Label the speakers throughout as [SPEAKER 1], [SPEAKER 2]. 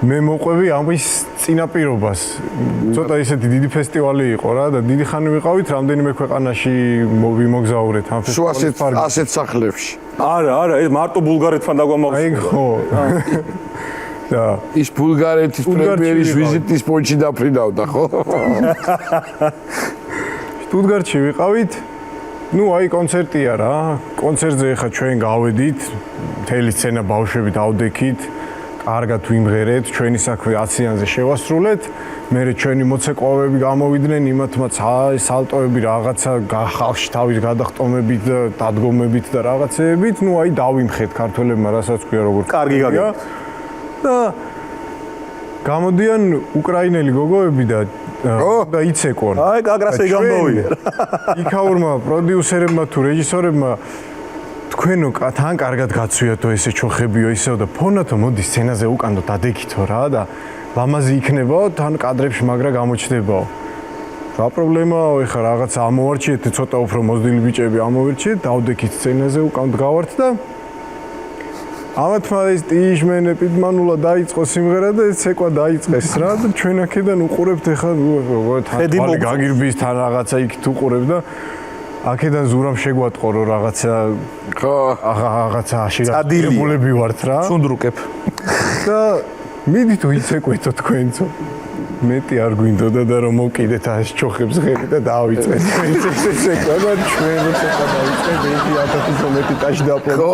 [SPEAKER 1] მე მოყვები ამის წინაპირობას. ცოტა ისეთი დიდი ფესტივალი იყო რა და დიდი ხანი ვიყავით, რამდენიმე ქვეყანაში ვიმოგზაურეთ ამ
[SPEAKER 2] ფესტივალის პარკში. ასეთ სახლებში.
[SPEAKER 3] არა, ეს მარტო ბულგარეთთან დაგვამოვიდა.
[SPEAKER 1] აი ხო. და
[SPEAKER 2] ის ბულგარეთის პრემიერის ვიზიტის პონჩი დაფრინავდა, ხო?
[SPEAKER 1] შტუტგარტში ვიყავით. ნუ აი კონცერტია რა. კონცერტზე ხა ჩვენ გავედით, მთელი სცენა ბავშვებით ავდექით. კარგად ვიმღერეთ, ჩვენი საქმე 100-იანზე შევასრულეთ. მერე ჩვენი მოცეკვავები გამოვიდნენ, იმათმა სალტოები რაღაცა ხალხში თავის გადახტომებით და დადგომებით და რაღაცეებით, ნუ აი დავიმხეთ ქართველებმა, რასაც ქვია როგორ
[SPEAKER 3] კარგი გაგება.
[SPEAKER 1] და გამოდიან უკრაინელი გოგოები და იცეკვონ.
[SPEAKER 3] აი კაგრასე გამოვიდა.
[SPEAKER 1] იქაურმა პროდიუსერებმა თუ რეჟისორებმა თქვენო თან კარგად გაცვიათო ესე ჩოხებიო ისევ და ფონათო მოდი სცენაზე უკანდო დადეკითო რა და ლამაზი იქნებაო თან კადრებში მაგრა გამოჩნდებაო. რა პრობლემაა ეხა რაღაცა ამოვარჩიეთ ცოტა უფრო მოზრდილი ბიჭები ამოვირჩიეთ დავდექით სცენაზე უკანდ გავართ და ამათმა ეს ტიჟმენე პიდმანულა დაიწყო სიმღერა და ეს ცეკვა დაიწყეს რა და ჩვენ აქედან უყურებთ ეხა თან გაგირბის თან რაღაცა იქ თუ უყურებ და აქედან ზურამ შეგვატყო რომ რაღაცა
[SPEAKER 2] ხო
[SPEAKER 1] რაღაცა შეგაბულები ვართ რა
[SPEAKER 3] სუნდრუკებ
[SPEAKER 1] და მიდით ვიცეკვეთო თქვენцо მეტი არ გვინდოდა და რომ მოკიდეთ ეს ჩოხებს ღერი და დავიწყეთ ცეკვა და ჩვენ ცეკვა დავიწყეთ 1000-ზე მეტი ტაჟი დაპყრობ
[SPEAKER 2] ხო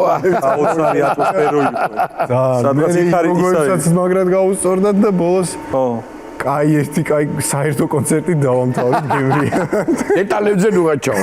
[SPEAKER 3] აუცარი ატმოსფეროი
[SPEAKER 1] სადღაც იქ არის გოგოებსაც მაგრად გაუსწორდათ და ბოლოს
[SPEAKER 3] ხო
[SPEAKER 1] კაი ერთი კაი საერთო კონცერტი დავამთავრეთ გემრია
[SPEAKER 2] დეტალებზე ნუ გაჩაო